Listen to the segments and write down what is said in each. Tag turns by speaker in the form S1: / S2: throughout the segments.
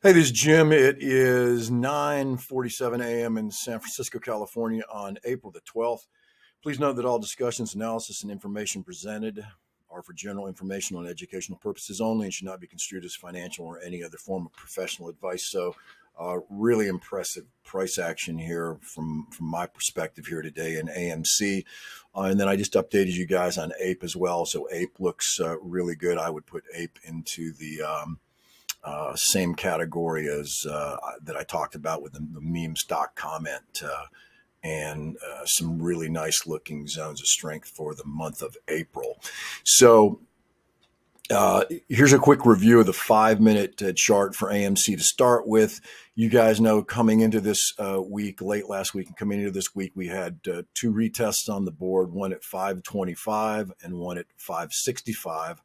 S1: Hey, this is Jim. It is 9:47 a.m. in San Francisco, California on April the 12th. Please note that all discussions, analysis, and information presented are for general informational and educational purposes only and should not be construed as financial or any other form of professional advice. So, really impressive price action here from my perspective here today in AMC. And then I just updated you guys on APE as well. So APE looks really good. I would put APE into the same category as that I talked about with the meme stock comment and some really nice looking zones of strength for the month of April. So here's a quick review of the 5-minute chart for AMC to start with. You guys know coming into this week, late last week and coming into this week, we had two retests on the board, one at 525 and one at 565.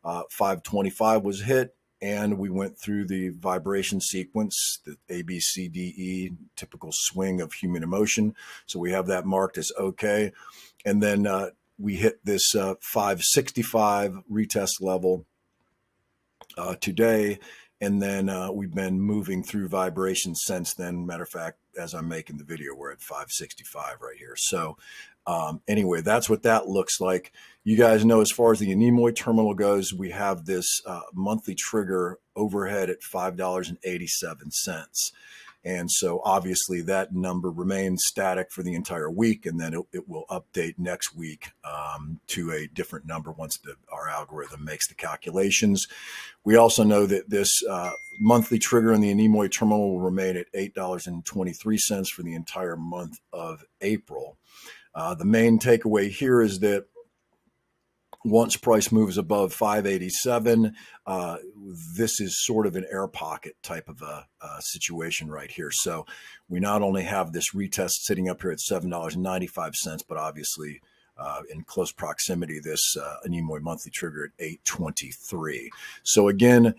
S1: 525 was hit. And we went through the vibration sequence, the A, B, C, D, E, typical swing of human emotion. So we have that marked as okay. And then we hit this 565 retest level today. And then we've been moving through vibration since then. Matter of fact, as I'm making the video, we're at 565 right here. So anyway, that's what that looks like. You guys know as far as the Anemoi terminal goes, we have this monthly trigger overhead at $5.87. And so obviously that number remains static for the entire week, and then it will update next week to a different number once our algorithm makes the calculations. We also know that this monthly trigger in the Anemoi terminal will remain at $8.23 for the entire month of April. The main takeaway here is that once price moves above 587, this is sort of an air pocket type of a situation right here. So we not only have this retest sitting up here at $7.95, but obviously in close proximity, this Anemoi monthly trigger at 823. So again,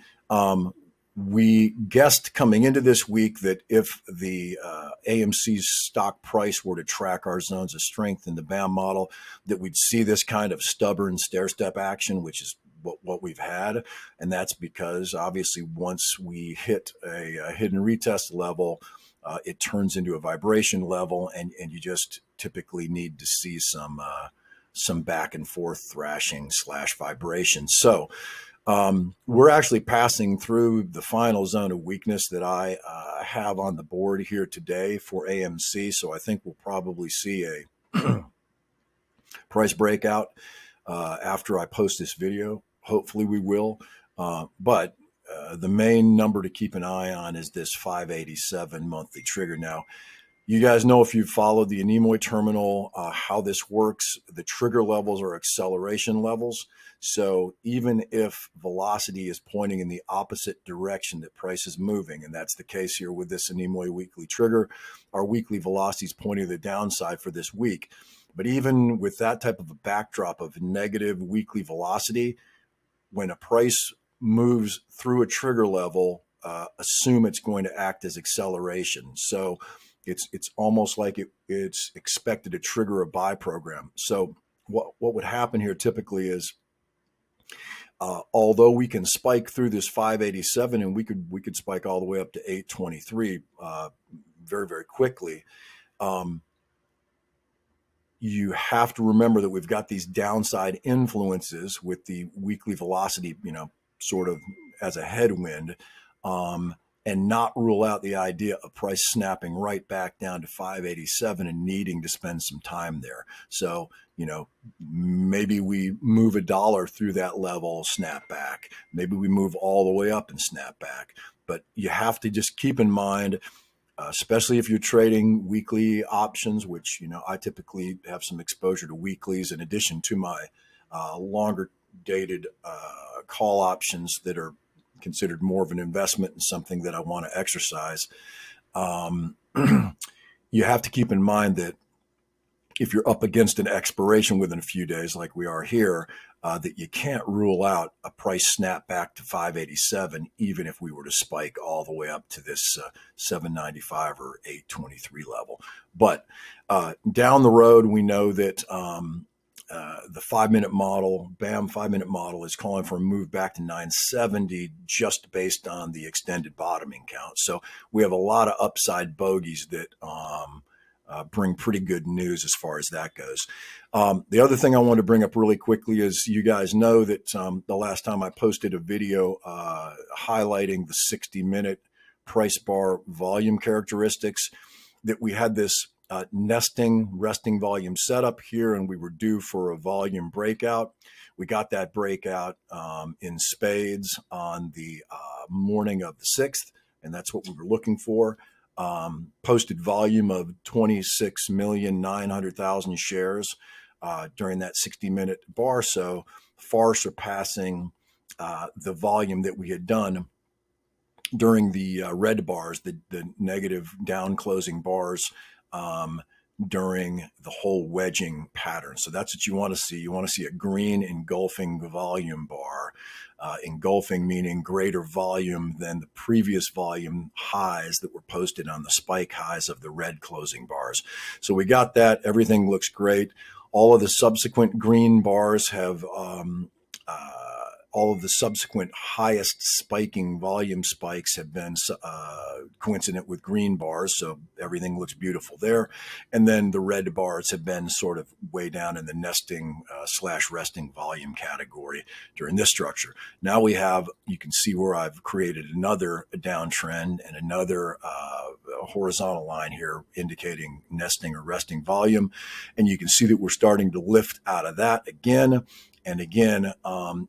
S1: we guessed coming into this week that if the AMC's stock price were to track our zones of strength in the BAM model, that we'd see this kind of stubborn stair-step action, which is what we've had. And that's because obviously once we hit a hidden retest level, it turns into a vibration level, and you just typically need to see some back and forth thrashing / vibration. So we're actually passing through the final zone of weakness that I have on the board here today for AMC. So I think we'll probably see a price breakout after I post this video. Hopefully we will. But the main number to keep an eye on is this 587 monthly trigger. Now, you guys know, if you've followed the Anemoi terminal, how this works. The trigger levels are acceleration levels. So even if velocity is pointing in the opposite direction that price is moving, and that's the case here with this Anemoi weekly trigger, our weekly velocity is pointing to the downside for this week. But even with that type of a backdrop of negative weekly velocity, when a price moves through a trigger level, assume it's going to act as acceleration. So it's almost like it's expected to trigger a buy program. So what would happen here typically is, although we can spike through this 587 and we could spike all the way up to 823 very, very quickly, you have to remember that we've got these downside influences with the weekly velocity, sort of as a headwind, and not rule out the idea of price snapping right back down to 587 and needing to spend some time there. So, maybe we move $1 through that level, snap back. Maybe we move all the way up and snap back. But you have to just keep in mind, especially if you're trading weekly options, which, I typically have some exposure to weeklies in addition to my longer dated call options that are considered more of an investment and something that I want to exercise. You have to keep in mind that if you're up against an expiration within a few days, like we are here, that you can't rule out a price snap back to 587, even if we were to spike all the way up to this 795 or 823 level. But down the road, we know that the 5-minute model, BAM 5-minute model, is calling for a move back to 970 just based on the extended bottoming count. So we have a lot of upside bogeys that bring pretty good news as far as that goes. The other thing I want to bring up really quickly is, you guys know that the last time I posted a video highlighting the 60-minute price bar volume characteristics, that we had this nesting resting volume setup here, and we were due for a volume breakout. We got that breakout in spades on the morning of the 6th, and that's what we were looking for. Posted volume of 26,900,000 shares during that 60-minute bar, so far surpassing the volume that we had done during the red bars, the negative down closing bars, during the whole wedging pattern. So that's what you want to see. You want to see a green engulfing volume bar. Engulfing meaning greater volume than the previous volume highs that were posted on the spike highs of the red closing bars. So we got that. Everything looks great. All of the subsequent green bars have all of the subsequent highest spiking volume spikes have been coincident with green bars, so everything looks beautiful there. And then the red bars have been sort of way down in the nesting slash resting volume category during this structure. Now we have, you can see where I've created another downtrend and another horizontal line here indicating nesting or resting volume. And you can see that we're starting to lift out of that again. And again,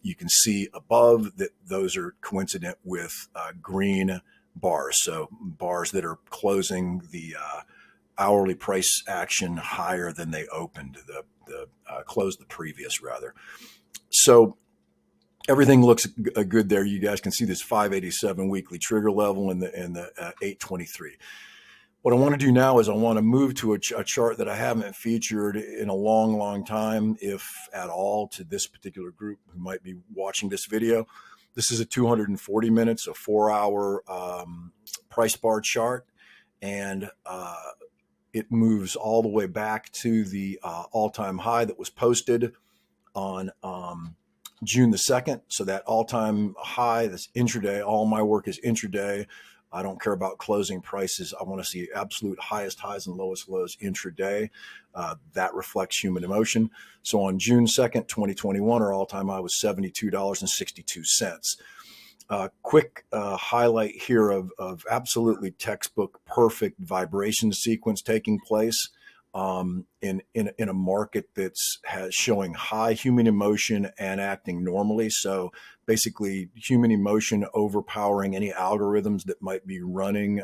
S1: you can see above that those are coincident with green bars. So bars that are closing the hourly price action higher than they opened, closed the previous rather. So everything looks good there. You guys can see this 587 weekly trigger level and the 823. What I want to do now is I want to move to a chart that I haven't featured in a long time, if at all, to this particular group who might be watching this video. This is a 240 minutes, a 4-hour price bar chart, and it moves all the way back to the all-time high that was posted on June the 2nd. So that all-time high, that's intraday. All my work is intraday. I don't care about closing prices. I want to see absolute highest highs and lowest lows intraday. That reflects human emotion. So on June 2nd, 2021, our all-time high was $72.62. Quick highlight here of absolutely textbook perfect vibration sequence taking place in a market that's showing high human emotion and acting normally. So basically human emotion overpowering any algorithms that might be running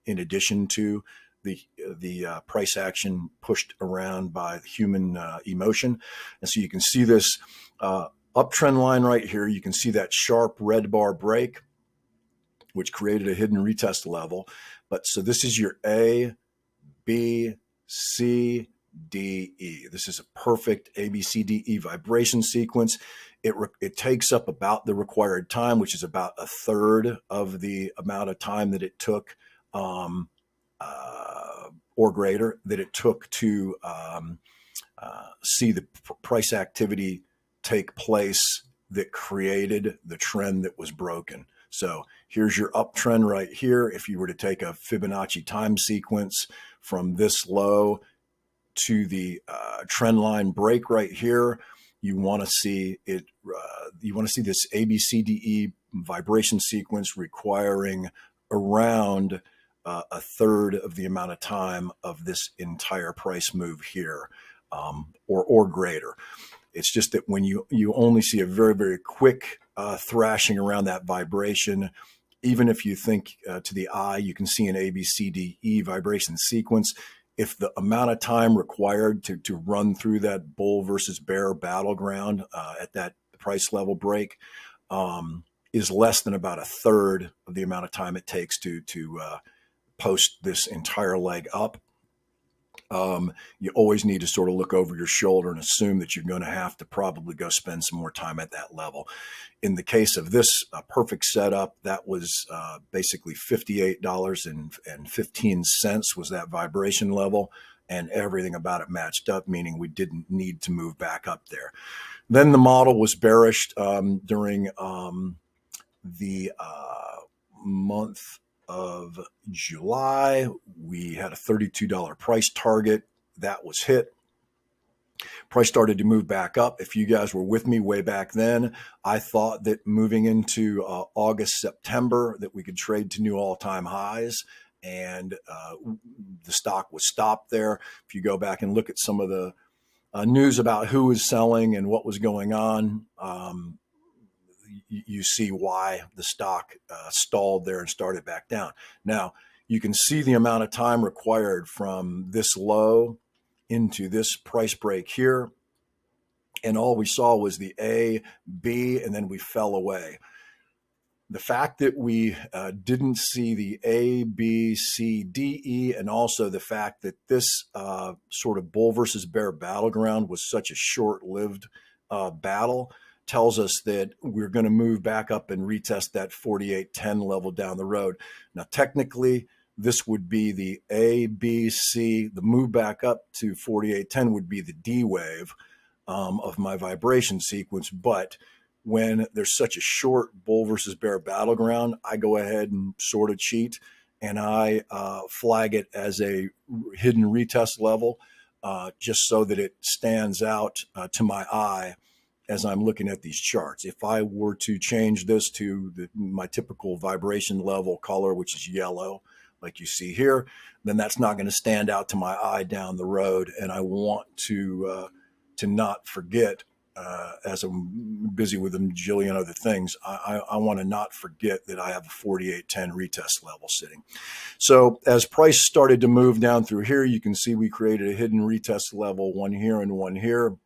S1: in addition to the price action pushed around by the human emotion. And so you can see this uptrend line right here. You can see that sharp red bar break, which created a hidden retest level. But so this is your A, B, C, D, E. This is a perfect A, B, C, D, E vibration sequence. It takes up about the required time, which is about a third of the amount of time that it took, or greater, that it took to see the price activity take place that created the trend that was broken. So here's your uptrend right here. If you were to take a Fibonacci time sequence from this low to the trend line break right here, you want to see it. You want to see this ABCDE vibration sequence requiring around a third of the amount of time of this entire price move here, or greater. It's just that when you only see a very quick thrashing around that vibration, even if you think to the eye, you can see an ABCDE vibration sequence. If the amount of time required to run through that bull versus bear battleground at that price level break is less than about a third of the amount of time it takes to post this entire leg up, You always need to sort of look over your shoulder and assume that you're going to have to probably go spend some more time at that level. In the case of this perfect setup, that was basically $58.15 was that vibration level, and everything about it matched up, meaning we didn't need to move back up there. Then the model was bearish during the month of July. We had a $32 price target that was hit. Price started to move back up. If you guys were with me way back then, I thought that moving into August, September, that we could trade to new all-time highs, and the stock was stopped there. If you go back and look at some of the news about who was selling and what was going on, you see why the stock stalled there and started back down. Now, you can see the amount of time required from this low into this price break here. And all we saw was the A, B, and then we fell away. The fact that we didn't see the A, B, C, D, E, and also the fact that this sort of bull versus bear battleground was such a short-lived battle tells us that we're going to move back up and retest that 48.10 level down the road. Now, technically, this would be the A, B, C. The move back up to 48.10 would be the D wave of my vibration sequence. But when there's such a short bull versus bear battleground, I go ahead and sort of cheat, and I flag it as a hidden retest level just so that it stands out to my eye as I'm looking at these charts. If I were to change this to my typical vibration level color, which is yellow, like you see here, then that's not going to stand out to my eye down the road. And I want to not forget, as I'm busy with a jillion other things, I want to not forget that I have a 48.10 retest level sitting. So as price started to move down through here, you can see we created a hidden retest level, one here and one here.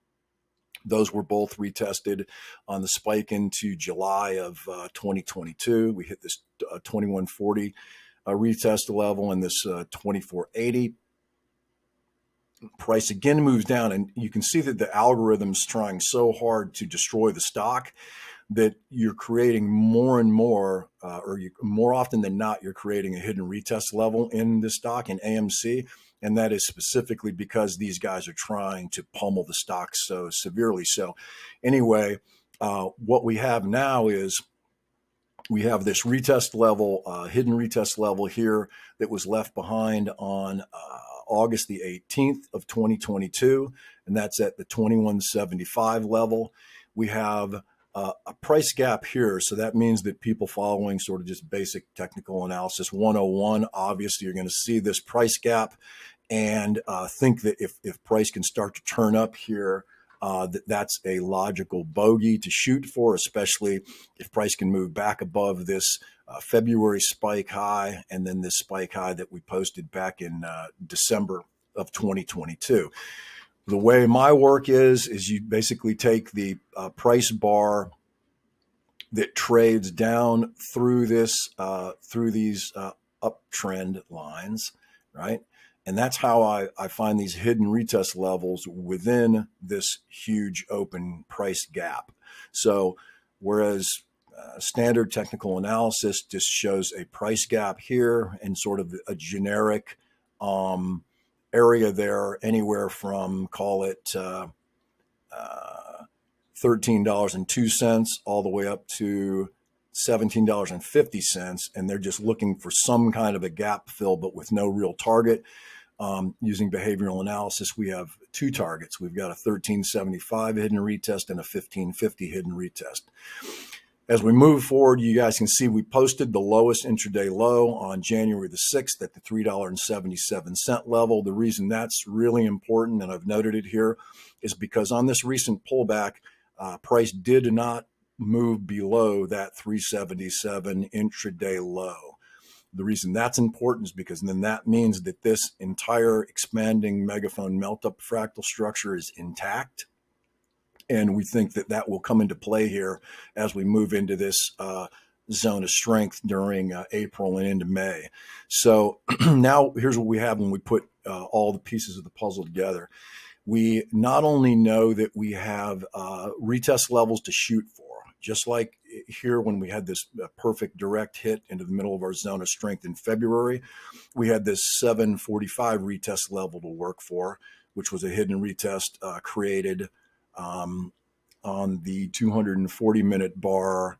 S1: Those were both retested on the spike into July of 2022. We hit this 2140 retest level and this 2480. Price again moves down, and you can see that the algorithm's trying so hard to destroy the stock that you're creating more and more, more often than not, you're creating a hidden retest level in the stock in AMC. And that is specifically because these guys are trying to pummel the stock so severely. So anyway, what we have now is we have this retest level, hidden retest level here that was left behind on August the 18th of 2022, and that's at the 2175 level. We have a price gap here, so that means that people following sort of just basic technical analysis 101, obviously you're going to see this price gap and think that if price can start to turn up here, that's a logical bogey to shoot for, especially if price can move back above this February spike high and then this spike high that we posted back in December of 2022. The way my work is you basically take the price bar that trades down through this, through these uptrend lines, right? And that's how I find these hidden retest levels within this huge open price gap. So whereas standard technical analysis just shows a price gap here and sort of a generic area there, anywhere from, call it $13.02 all the way up to $17.50. And they're just looking for some kind of a gap fill, but with no real target. Using behavioral analysis, we have two targets. We've got a 1375 hidden retest and a 1550 hidden retest. As we move forward, you guys can see we posted the lowest intraday low on January the 6th at the $3.77 level. The reason that's really important, and I've noted it here, is because on this recent pullback, price did not move below that 377 intraday low. The reason that's important is because then that means that this entire expanding megaphone melt-up fractal structure is intact. And we think that that will come into play here as we move into this zone of strength during April and into May. So now here's what we have when we put all the pieces of the puzzle together. We not only know that we have retest levels to shoot for, just like here when we had this perfect direct hit into the middle of our zone of strength in February, we had this 745 retest level to work for, which was a hidden retest created on the 240-minute bar.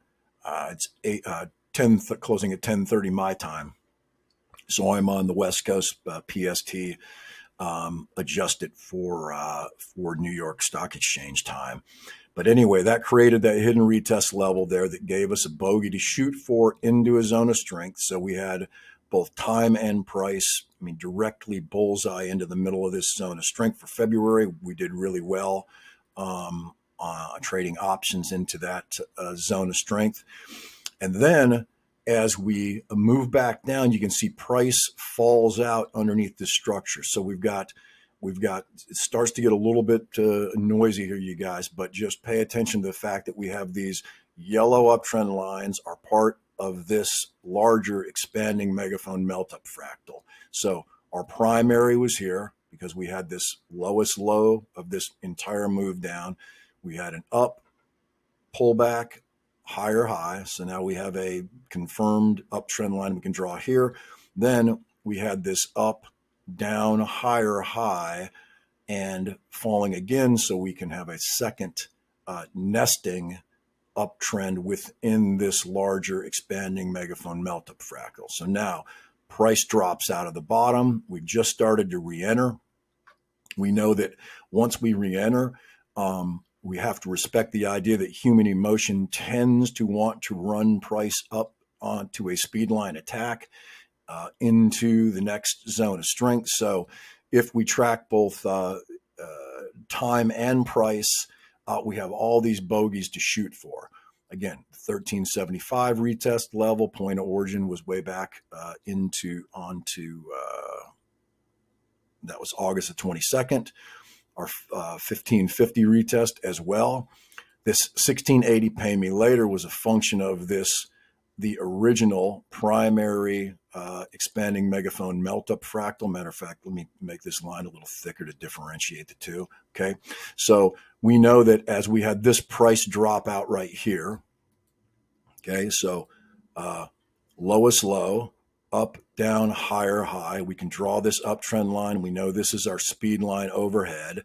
S1: It's 10 closing at 10:30 my time. So I'm on the West Coast PST, adjusted for New York Stock Exchange time. But anyway, that created that hidden retest level there that gave us a bogey to shoot for into a zone of strength. So we had both time and price, I mean, directly bullseye into the middle of this zone of strength for February. We did really well trading options into that zone of strength. And then as we move back down, you can see price falls out underneath this structure. So we've got, it starts to get a little bit noisy here, you guys, but just pay attention to the fact that we have these yellow uptrend lines are part of this larger expanding megaphone melt-up fractal. So our primary was here because we had this lowest low of this entire move down. We had an up, pullback, higher high. So now we have a confirmed uptrend line we can draw here. Then we had this up, down, higher high, and falling again. So we can have a second nesting uptrend within this larger expanding megaphone melt-up fractal. So now price drops out of the bottom. We've just started to re-enter. We know that once we re-enter, we have to respect the idea that human emotion tends to want to run price up onto a speed line attack into the next zone of strength. So if we track both time and price, we have all these bogeys to shoot for. Again, 1375 retest level, point of origin was way back that was August the 22nd. Our 1550 retest as well. This 1680 pay me later was a function of this, the original primary expanding megaphone melt-up fractal. Matter of fact, let me make this line a little thicker to differentiate the two, okay? So we know that as we had this price drop out right here, okay, so lowest low, up, down, higher, high. We can draw this uptrend line. We know this is our speed line overhead.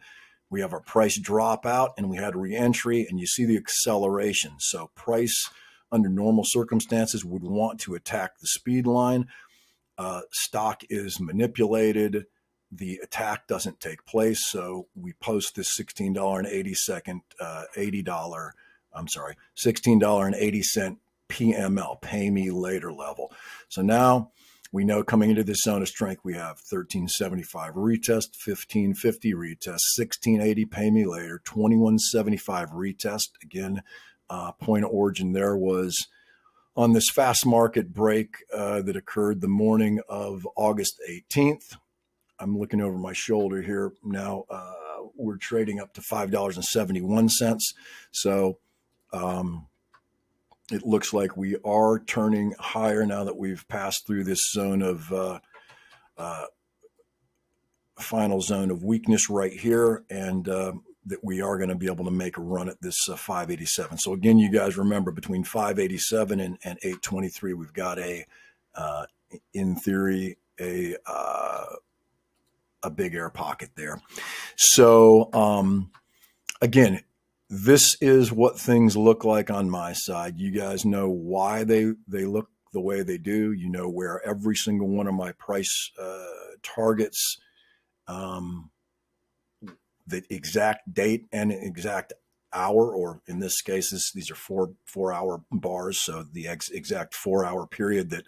S1: We have our price drop out and we had re-entry, and you see the acceleration. So price under normal circumstances would want to attack the speed line. Stock is manipulated. The attack doesn't take place. So we post this $16.80 $16.80 PML, pay me later level. So now we know coming into this zone of strength, we have 1375 retest, 1550 retest, 1680 pay me later, 2175 retest. Again, point of origin there was on this fast market break that occurred the morning of August 18th. I'm looking over my shoulder here now. We're trading up to $5.71. So it looks like we are turning higher now that we've passed through this zone of final zone of weakness right here, and that we are going to be able to make a run at this 587. So again, you guys remember between 587 and 823, we've got in theory, a big air pocket there. So again, this is what things look like on my side. You guys know why they look the way they do. You know where every single one of my price targets, the exact date and exact hour, or in this case, these are four-hour bars. So the exact 4-hour period that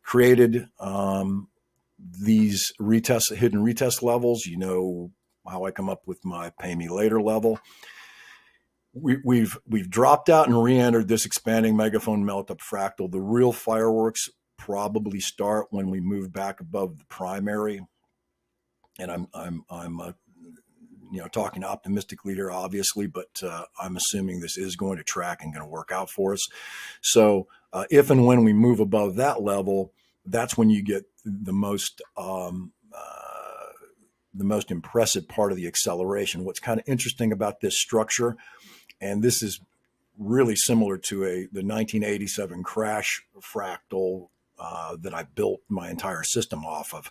S1: created these hidden retest levels. You know how I come up with my pay me later level. We've dropped out and re-entered this expanding megaphone melt-up fractal. The real fireworks probably start when we move back above the primary, and I'm talking optimistically here, obviously, but I'm assuming this is going to track and going to work out for us. So if and when we move above that level, that's when you get the most impressive part of the acceleration. What's kind of interesting about this structure, and this is really similar to the 1987 crash fractal that I built my entire system off of,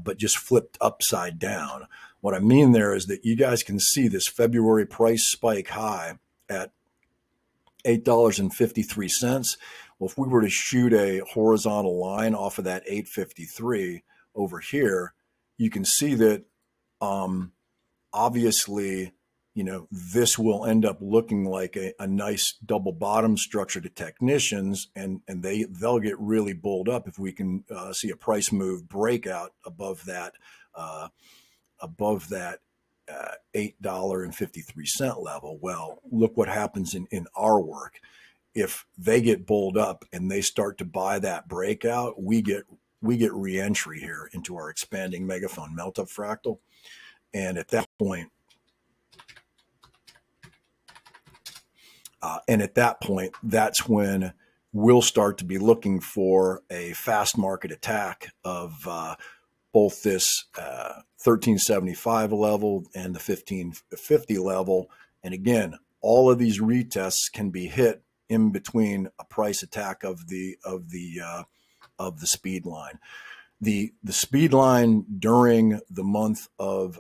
S1: but just flipped upside down. What I mean there is that you guys can see this February price spike high at $8.53. Well, if we were to shoot a horizontal line off of that 853 over here, you can see that obviously, this will end up looking like a nice double bottom structure to technicians, and they'll get really bulled up if we can see a price move breakout above that $8.53 level. Well, look what happens in our work. If they get bulled up and they start to buy that breakout, we get re-entry here into our expanding megaphone melt-up fractal. And at that point, that's when we'll start to be looking for a fast market attack of both this 1375 level and the 1550 level. And again, all of these retests can be hit in between a price attack of the speed line. The speed line during the month of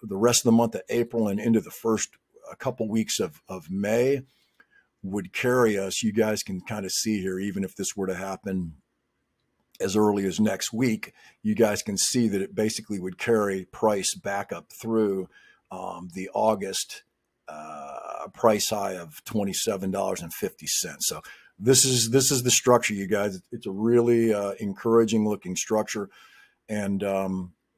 S1: the rest of the month of April and into the first couple weeks of May would carry us. You guys can kind of see here, even if this were to happen as early as next week, you guys can see that it basically would carry price back up through the August price high of $27.50. So this is the structure, you guys. It's a really encouraging looking structure, and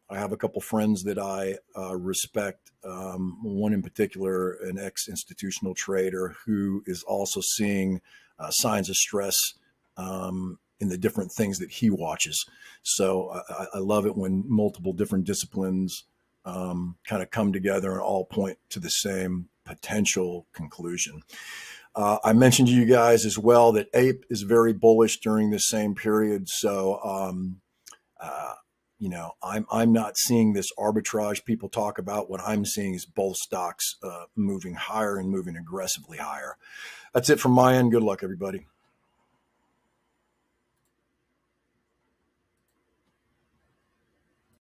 S1: I have a couple friends that I respect. One in particular, an ex-institutional trader who is also seeing signs of stress in the different things that he watches. So I love it when multiple different disciplines kind of come together and all point to the same potential conclusion. I mentioned to you guys as well that APE is very bullish during the same period. So, I'm not seeing this arbitrage people talk about. What I'm seeing is both stocks moving higher and moving aggressively higher. That's it from my end. Good luck, everybody.